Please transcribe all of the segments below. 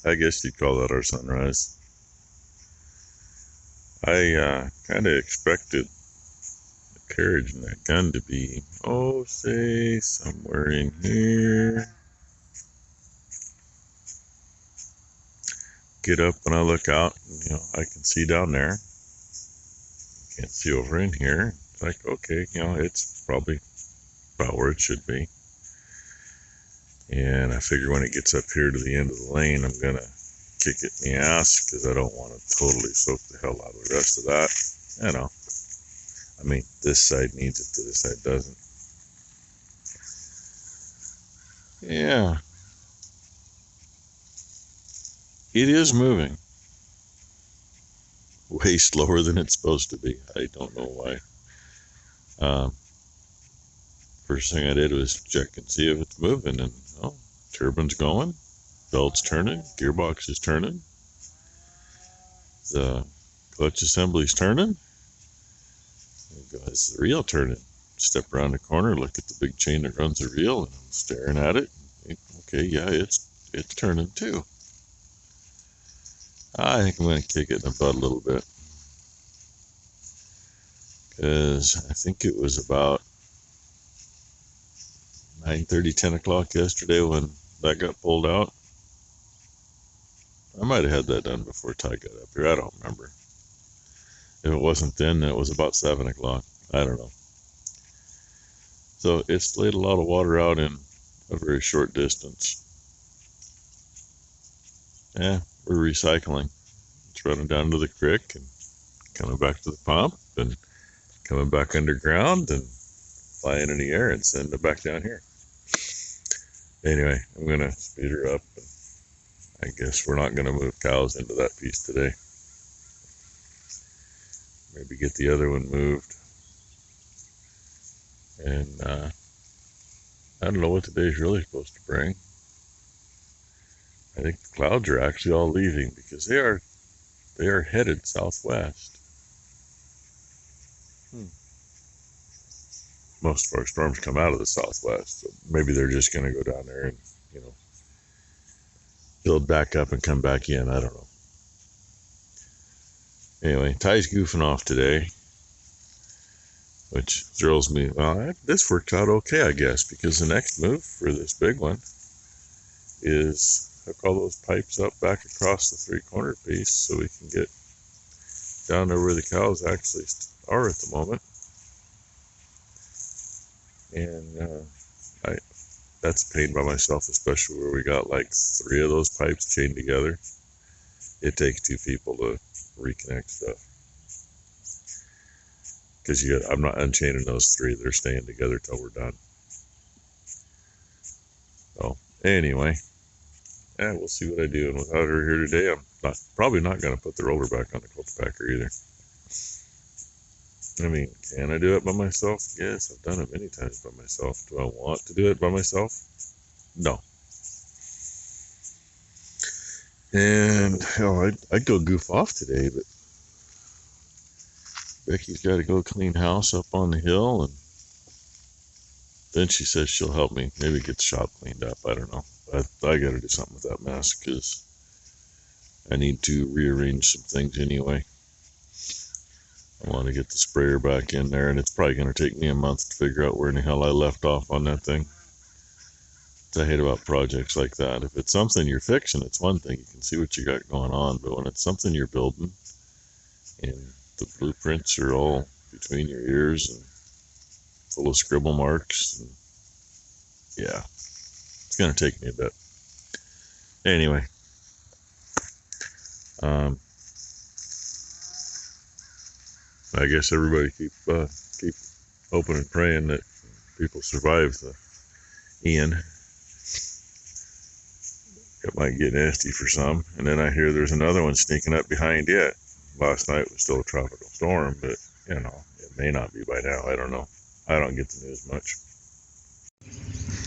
I guess you'd call that our sunrise. I kind of expected the carriage and that gun to be, oh, say, somewhere in here. Get up and I look out, and, I can see down there. Can't see over in here. It's like, okay, it's probably about where it should be. And I figure when it gets up here to the end of the lane, I'm going to kick it in the ass because I don't want to totally soak the hell out of the rest of that. I mean, this side needs it, the other side doesn't. Yeah. It is moving. Way slower than it's supposed to be. I don't know why. First thing I did was check and see if it's moving, and turbine's going, belt's turning, gearbox is turning, the clutch assembly's turning. Is the reel turning? Step around the corner, look at the big chain that runs the reel, and I'm staring at it. Okay, yeah, it's turning too. I think I'm going to kick it in the butt a little bit, because I think it was about 9:30, 10 o'clock yesterday when that got pulled out. I might have had that done before Ty got up here. I don't remember. If it wasn't then it was about 7 o'clock. I don't know. So it's laid a lot of water out in a very short distance. Yeah, we're recycling. It's running down to the creek and coming back to the pump and coming back underground and flying in the air and sending it back down here. Anyway, I'm going to speed her up. And I guess we're not going to move cows into that piece today. Maybe get the other one moved. And I don't know what today's really supposed to bring. I think the clouds are actually all leaving because they are headed southwest. Most of our storms come out of the southwest, so maybe they're just going to go down there and build back up and come back in. I don't know. Anyway, Ty's goofing off today, which thrills me. Well, this worked out okay, I guess, because the next move for this big one is hook all those pipes up back across the three-corner piece so we can get down to where the cows actually are at the moment. And that's a pain by myself, especially where we got like 3 of those pipes chained together. It takes 2 people to reconnect stuff. Because I'm not unchaining those 3. They're staying together till we're done. So anyway, we'll see what I do. And without her here today, I'm probably not going to put the roller back on the cultipacker either. I mean, can I do it by myself? Yes, I've done it many times by myself. Do I want to do it by myself? No. And hell, I'd go goof off today, but Becky's got to go clean house up on the hill, and then she says she'll help me maybe get the shop cleaned up. I don't know. I got to do something with that mess because I need to rearrange some things anyway. I want to get the sprayer back in there, and it's probably going to take me a month to figure out where in the hell I left off on that thing. I hate about projects like that. If it's something you're fixing, it's one thing. You can see what you got going on. But when it's something you're building and the blueprints are all between your ears and full of scribble marks, and yeah, it's going to take me a bit. Anyway, I guess everybody keep hoping and praying that people survive the Ian. It might get nasty for some, and then I hear there's another one sneaking up behind yet. Last night was still a tropical storm, but it may not be by now. I don't know. I don't get the news much.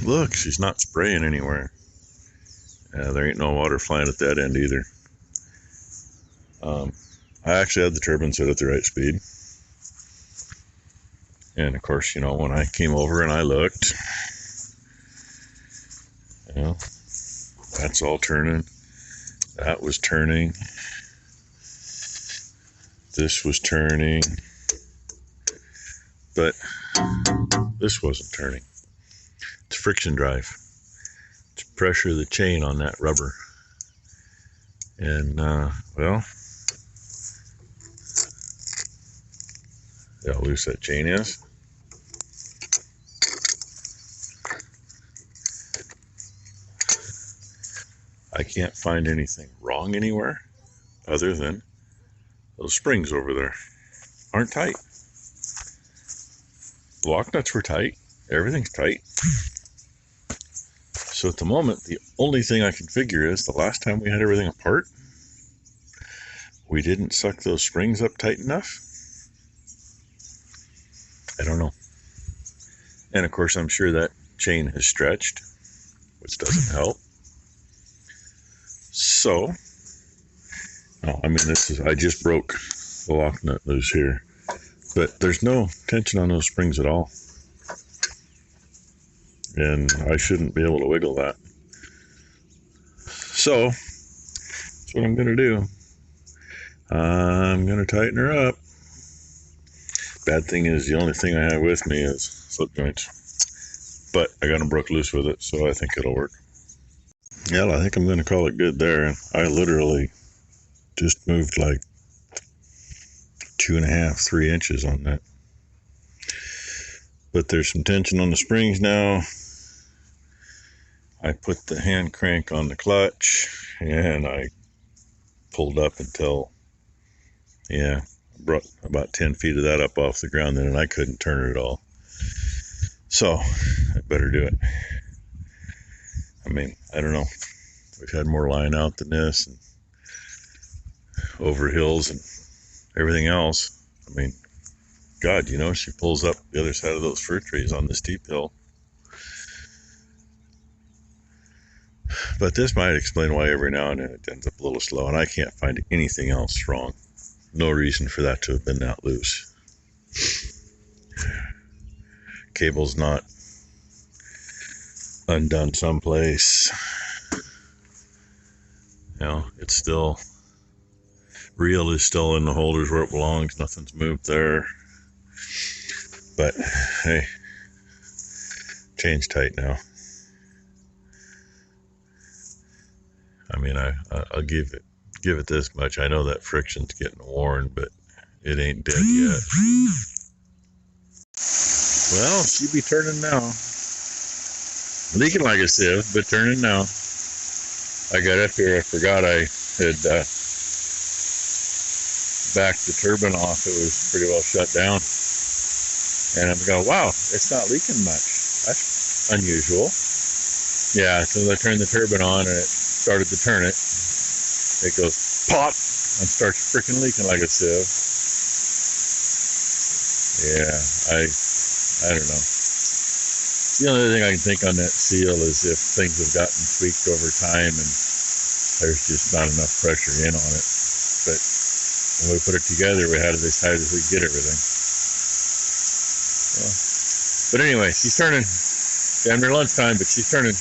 Look, she's not spraying anywhere. There ain't no water flying at that end either. I actually had the turbine set at the right speed. And of course, when I came over and I looked, that's all turning. That was turning. This was turning. But this wasn't turning. It's friction drive. It's pressure of the chain on that rubber. And, well, see how loose that chain is. I can't find anything wrong anywhere other than those springs over there aren't tight. The lock nuts were tight. Everything's tight. So at the moment, the only thing I can figure is the last time we had everything apart, we didn't suck those springs up tight enough. I don't know. And of course, I'm sure that chain has stretched, which doesn't help. So, no, I mean, I just broke the lock nut loose here, but there's no tension on those springs at all. And I shouldn't be able to wiggle that. So, that's what I'm going to do. I'm going to tighten her up. Bad thing is, the only thing I have with me is slip joints. But I got them broke loose with it, so I think it'll work. Yeah, I think I'm going to call it good there. I literally just moved like 2.5, 3 inches on that. But there's some tension on the springs now. I put the hand crank on the clutch and I pulled up until, yeah, brought about 10 feet of that up off the ground then, and I couldn't turn it at all. So I better do it. I mean, I don't know. We've had more line out than this, and over hills and everything else. I mean, God, you know, she pulls up the other side of those fruit trees on this steep hill. But this might explain why every now and then it ends up a little slow, and I can't find anything else wrong. No reason for that to have been that loose. Cable's not undone someplace. You know, it's still, reel is still in the holders where it belongs. Nothing's moved there. But hey, chain's tight now. I mean, I'll give it this much. I know that friction's getting worn, but it ain't dead yet. Well, she be turning now. Leaking like a sieve, but turning now. I got up here, I forgot I had backed the turbine off. It was pretty well shut down. And I'm going, wow, it's not leaking much. That's unusual. Yeah, so I turned the turbine on and it started to turn it. It goes pop and starts freaking leaking like a sieve. Yeah, I don't know. The only thing I can think on that seal is if things have gotten tweaked over time and there's just not enough pressure in on it. But when we put it together, we had to decide if we could get everything. Well, but anyway, she's turning. Damn near lunchtime, but she's turning.